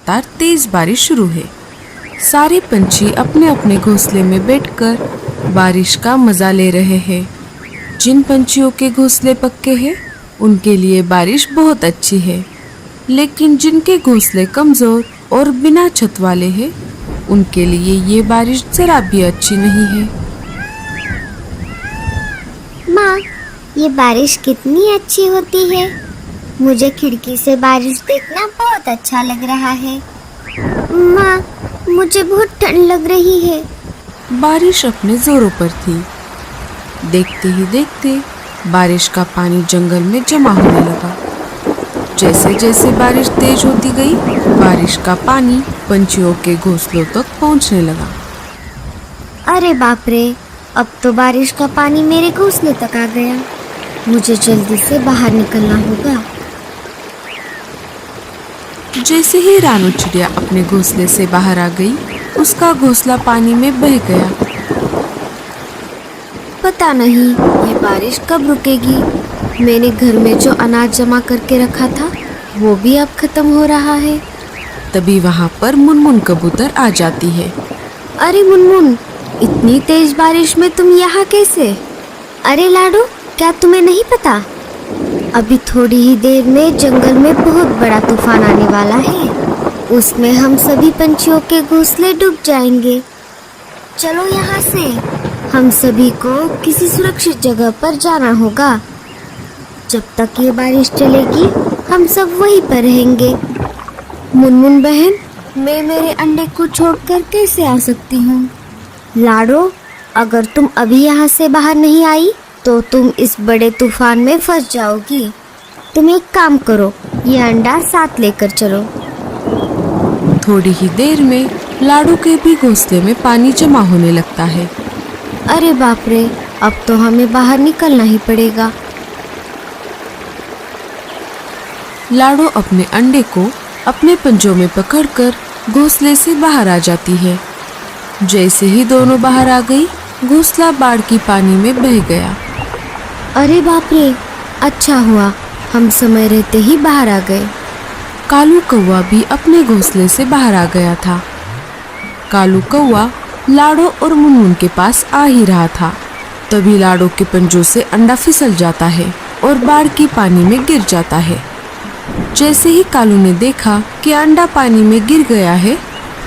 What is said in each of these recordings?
लगातार तेज बारिश शुरू है। सारे पंछी अपने अपने घोंसले में बैठकर बारिश का मजा ले रहे हैं। जिन पंछियों के घोंसले पक्के हैं उनके लिए बारिश बहुत अच्छी है, लेकिन जिनके घोंसले कमजोर और बिना छत वाले हैं उनके लिए ये बारिश जरा भी अच्छी नहीं है। माँ, ये बारिश कितनी अच्छी होती है। मुझे खिड़की से बारिश देखना बहुत अच्छा लग रहा है। माँ, मुझे बहुत ठंड लग रही है। बारिश अपने जोरों पर थी। देखते ही देखते बारिश का पानी जंगल में जमा होने लगा। जैसे जैसे बारिश तेज होती गई, बारिश का पानी पंछियों के घोंसलों तक पहुंचने लगा। अरे बाप रे, अब तो बारिश का पानी मेरे घोंसले तक आ गया। मुझे जल्दी से बाहर निकलना होगा। जैसे ही रानू चिड़िया अपने घोंसले से बाहर आ गई, उसका घोंसला पानी में बह गया। पता नहीं ये बारिश कब रुकेगी। मैंने घर में जो अनाज जमा करके रखा था वो भी अब खत्म हो रहा है। तभी वहाँ पर मुनमुन कबूतर आ जाती है। अरे मुनमुन, इतनी तेज बारिश में तुम यहाँ कैसे? अरे लाडू, क्या तुम्हें नहीं पता? अभी थोड़ी ही देर में जंगल में बहुत बड़ा तूफान आने वाला है। उसमें हम सभी पंछियों के घोंसले डूब जाएंगे। चलो यहाँ से, हम सभी को किसी सुरक्षित जगह पर जाना होगा। जब तक ये बारिश चलेगी हम सब वहीं पर रहेंगे। मुनमुन बहन, मैं मेरे अंडे को छोड़कर कैसे आ सकती हूँ? लाडो, अगर तुम अभी यहाँ से बाहर नहीं आई तो तुम इस बड़े तूफान में फंस जाओगी। तुम एक काम करो, ये अंडा साथ लेकर चलो। थोड़ी ही देर में लाडू के भी घोंसले में पानी जमा होने लगता है। अरे बाप रे, अब तो हमें बाहर निकलना ही पड़ेगा। लाडो अपने अंडे को अपने पंजों में पकड़कर घोंसले से बाहर आ जाती है। जैसे ही दोनों बाहर आ गई, घोंसला बाढ़ की पानी में बह गया। अरे बाप रे, अच्छा हुआ हम समय रहते ही बाहर आ गए। कालू कौवा भी अपने घोंसले से बाहर आ गया था। कालू कौवा लाडो और मुनमुन के पास आ ही रहा था। तभी लाडो के पंजों से अंडा फिसल जाता है और बाढ़ की पानी में गिर जाता है। जैसे ही कालू ने देखा कि अंडा पानी में गिर गया है,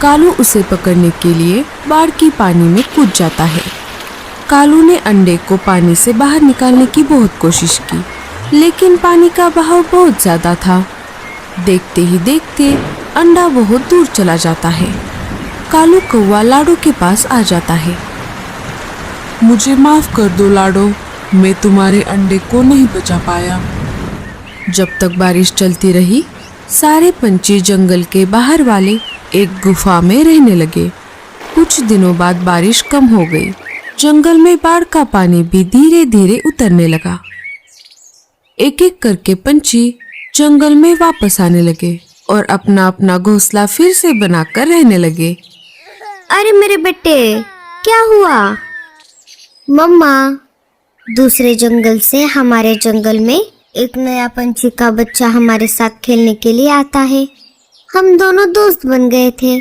कालू उसे पकड़ने के लिए बाढ़ की पानी में कूद जाता है। कालू ने अंडे को पानी से बाहर निकालने की बहुत कोशिश की, लेकिन पानी का बहाव बहुत ज्यादा था। देखते ही देखते अंडा बहुत दूर चला जाता है। कालू कौवा लाडो के पास आ जाता है। मुझे माफ कर दो लाडो, मैं तुम्हारे अंडे को नहीं बचा पाया। जब तक बारिश चलती रही, सारे पंछी जंगल के बाहर वाले एक गुफा में रहने लगे। कुछ दिनों बाद बारिश कम हो गई। जंगल में बाढ़ का पानी भी धीरे धीरे उतरने लगा। एक एक करके पंछी जंगल में वापस आने लगे और अपना अपना घोंसला फिर से बनाकर रहने लगे। अरे मेरे बेटे, क्या हुआ? मम्मा, दूसरे जंगल से हमारे जंगल में एक नया पंछी का बच्चा हमारे साथ खेलने के लिए आता है। हम दोनों दोस्त बन गए थे,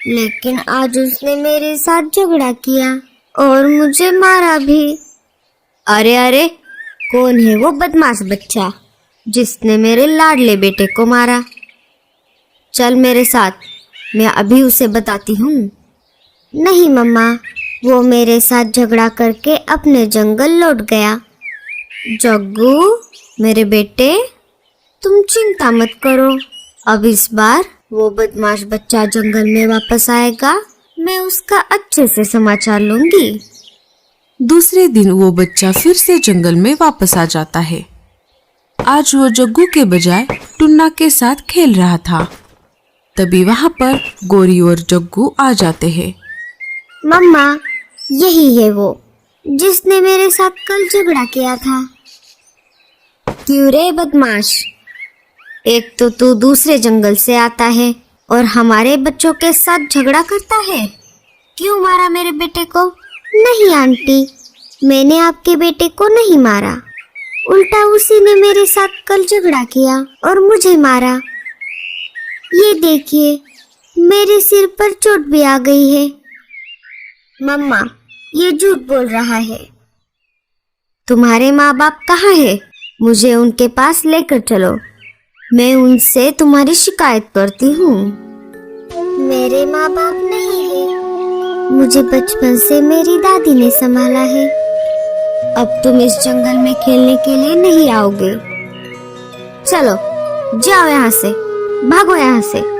लेकिन आज उसने मेरे साथ झगड़ा किया और मुझे मारा भी। अरे अरे, कौन है वो बदमाश बच्चा जिसने मेरे लाडले बेटे को मारा? चल मेरे साथ, मैं अभी उसे बताती हूँ। नहीं मम्मा, वो मेरे साथ झगड़ा करके अपने जंगल लौट गया। जग्गू मेरे बेटे, तुम चिंता मत करो, अब इस बार वो बदमाश बच्चा जंगल में वापस आएगा। मैं उसका अच्छे से समाचार लूंगी। दूसरे दिन वो बच्चा फिर से जंगल में वापस आ जाता है। आज वो जग्गू के बजाय टुन्ना के साथ खेल रहा था। तभी वहाँ पर गोरी और जग्गू आ जाते हैं। मम्मा, यही है वो जिसने मेरे साथ कल झगड़ा किया था। क्यों रे बदमाश, एक तो तू दूसरे जंगल से आता है और हमारे बच्चों के साथ झगड़ा करता है। क्यों मारा मेरे बेटे को? नहीं आंटी, मैंने आपके बेटे को नहीं मारा, उल्टा उसी ने मेरे साथ कल झगड़ा किया और मुझे मारा। ये देखिए, मेरे सिर पर चोट भी आ गई है। मम्मा, ये झूठ बोल रहा है। तुम्हारे माँ बाप कहाँ है? मुझे उनके पास लेकर चलो, मैं उनसे तुम्हारी शिकायत करती हूँ। मेरे माँ बाप नहीं है, मुझे बचपन से मेरी दादी ने संभाला है। अब तुम इस जंगल में खेलने के लिए नहीं आओगे। चलो जाओ यहाँ से, भागो यहाँ से।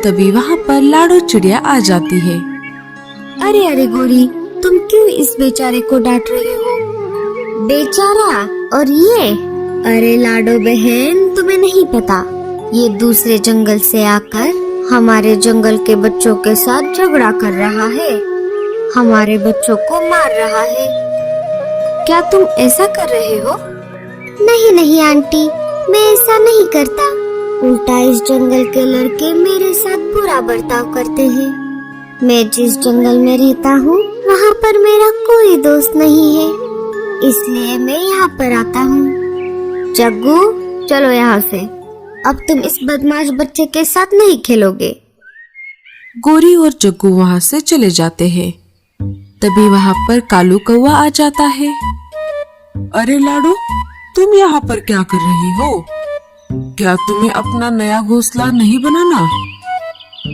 तभी वहाँ पर लाडो चिड़िया आ जाती है। अरे अरे गोरी, तुम क्यों इस बेचारे को डांट रही हो? बेचारा और ये? अरे लाडो बहन, तुम्हें नहीं पता, ये दूसरे जंगल से आकर हमारे जंगल के बच्चों के साथ झगड़ा कर रहा है, हमारे बच्चों को मार रहा है। क्या तुम ऐसा कर रहे हो? नहीं नहीं आंटी, मैं ऐसा नहीं करता। उल्टा इस जंगल के लड़के मेरे साथ बुरा बर्ताव करते हैं। मैं जिस जंगल में रहता हूँ वहाँ पर मेरा कोई दोस्त नहीं है, इसलिए मैं यहाँ पर आता हूँ। जग्गू, चलो यहाँ से, अब तुम इस बदमाश बच्चे के साथ नहीं खेलोगे। गोरी और जग्गू वहाँ से चले जाते हैं। तभी वहाँ पर कालू कौवा आ जाता है। अरे लाडो, तुम यहाँ पर क्या कर रही हो? क्या तुम्हें अपना नया घोंसला नहीं बनाना?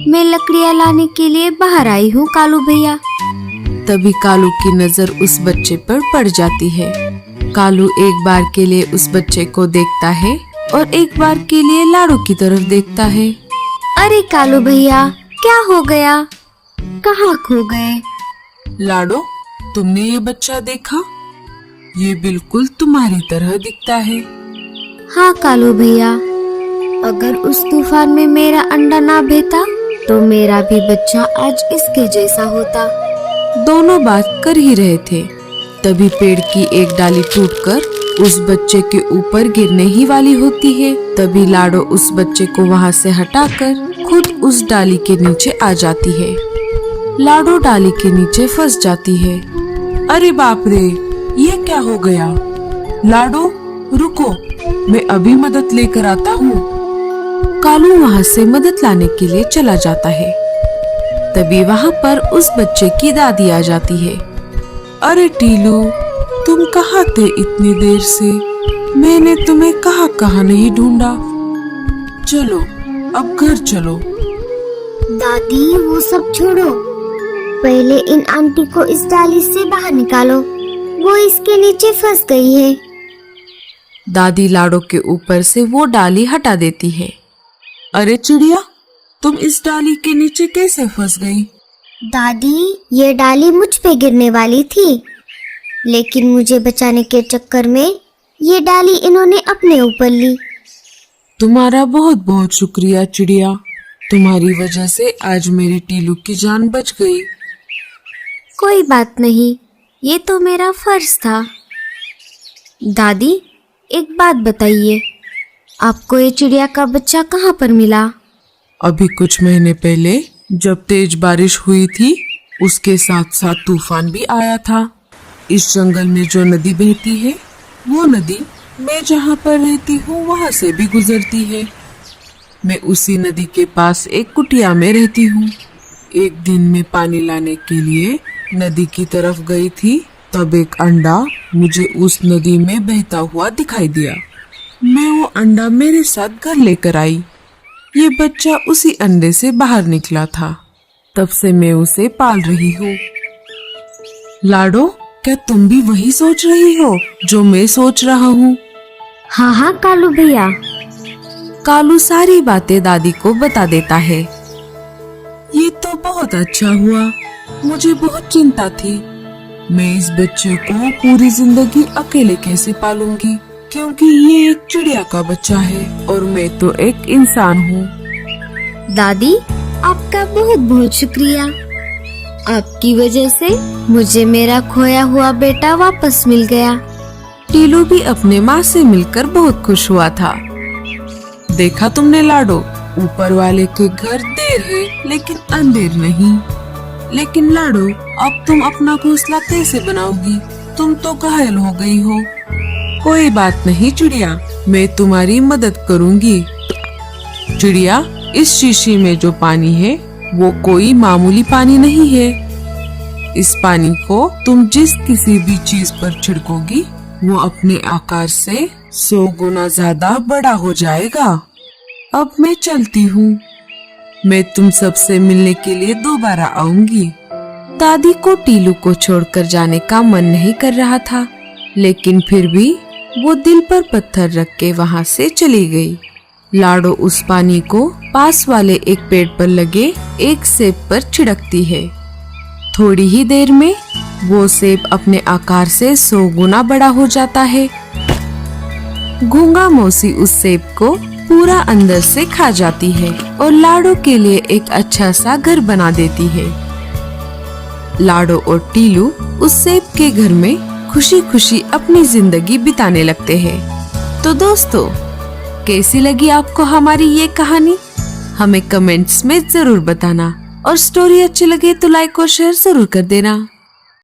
मैं लकड़ियाँ लाने के लिए बाहर आई हूँ कालू भैया। तभी कालू की नजर उस बच्चे पर पड़ जाती है। कालू एक बार के लिए उस बच्चे को देखता है और एक बार के लिए लाडो की तरफ देखता है। अरे कालू भैया, क्या हो गया? कहाँ खो गए? लाडो, तुमने ये बच्चा देखा? ये बिल्कुल तुम्हारी तरह दिखता है। हाँ कालू भैया, अगर उस तूफान में मेरा अंडा ना भेता तो मेरा भी बच्चा आज इसके जैसा होता। दोनों बात कर ही रहे थे, तभी पेड़ की एक डाली टूटकर उस बच्चे के ऊपर गिरने ही वाली होती है। तभी लाडो उस बच्चे को वहाँ से हटाकर खुद उस डाली के नीचे आ जाती है। लाडो डाली के नीचे फंस जाती है। अरे बाप रे, ये क्या हो गया? लाडो रुको, मैं अभी मदद लेकर आता हूँ। कालू वहाँ से मदद लाने के लिए चला जाता है। तभी वहाँ पर उस बच्चे की दादी आ जाती है। अरे टीलू, तुम कहाँ थे इतनी देर से? मैंने तुम्हें कहाँ नहीं ढूंढा। चलो अब घर चलो। दादी, वो सब छोड़ो, पहले इन आंटी को इस डाली से बाहर निकालो, वो इसके नीचे फंस गई है। दादी लाडो के ऊपर से वो डाली हटा देती है। अरे चिड़िया, तुम इस डाली के नीचे कैसे फंस गई? दादी, ये डाली मुझ पे गिरने वाली थी, लेकिन मुझे बचाने के चक्कर में ये डाली इन्होंने अपने ऊपर ली। तुम्हारा बहुत बहुत शुक्रिया चिड़िया, तुम्हारी वजह से आज मेरे टीलू की जान बच गई। कोई बात नहीं, ये तो मेरा फर्ज था। दादी, एक बात बताइए, आपको ये चिड़िया का बच्चा कहाँ पर मिला? अभी कुछ महीने पहले जब तेज बारिश हुई थी, उसके साथ साथ तूफान भी आया था। इस जंगल में जो नदी बहती है, वो नदी मैं जहाँ पर रहती हूँ वहाँ से भी गुजरती है। मैं उसी नदी के पास एक कुटिया में रहती हूँ। एक दिन मैं पानी लाने के लिए नदी की तरफ गई थी, तब एक अंडा मुझे उस नदी में बहता हुआ दिखाई दिया। मैं वो अंडा मेरे साथ घर लेकर आई। ये बच्चा उसी अंडे से बाहर निकला था, तब से मैं उसे पाल रही हूँ। लाडो, क्या तुम भी वही सोच रही हो जो मैं सोच रहा हूँ? हाँ हाँ कालू भैया। कालू सारी बातें दादी को बता देता है। ये तो बहुत अच्छा हुआ, मुझे बहुत चिंता थी। मैं इस बच्चे को पूरी जिंदगी अकेले कैसे पालूंगी, क्योंकि ये एक चिड़िया का बच्चा है और मैं तो एक इंसान हूँ। दादी, आपका बहुत बहुत शुक्रिया। आपकी वजह से मुझे मेरा खोया हुआ बेटा वापस मिल गया। टीलू भी अपने माँ से मिलकर बहुत खुश हुआ था। देखा तुमने लाडो, ऊपर वाले के घर देर है लेकिन अंधेर नहीं। लेकिन लाडो, अब तुम अपना घोंसला कैसे बनाओगी? तुम तो घायल हो गई हो। कोई बात नहीं चिड़िया, मैं तुम्हारी मदद करूंगी। चिड़िया, इस शीशी में जो पानी है वो कोई मामूली पानी नहीं है। इस पानी को तुम जिस किसी भी चीज पर छिड़कोगी वो अपने आकार से 100 गुना ज्यादा बड़ा हो जाएगा। अब मैं चलती हूँ। मैं तुम सबसे मिलने के लिए दोबारा आऊंगी। दादी को टीलू को छोड़कर जाने का मन नहीं कर रहा था, लेकिन फिर भी वो दिल पर पत्थर रख के वहाँ से चली गई। लाडो उस पानी को पास वाले एक पेड़ पर लगे एक सेब पर छिड़कती है। थोड़ी ही देर में वो सेब अपने आकार से 100 गुना बड़ा हो जाता है। गूंगा मौसी उस सेब को पूरा अंदर से खा जाती है और लाडो के लिए एक अच्छा सा घर बना देती है। लाडो और टीलू उस सेब के घर में खुशी खुशी अपनी जिंदगी बिताने लगते हैं। तो दोस्तों, कैसी लगी आपको हमारी ये कहानी? हमें कमेंट्स में जरूर बताना और स्टोरी अच्छी लगे तो लाइक और शेयर जरूर कर देना।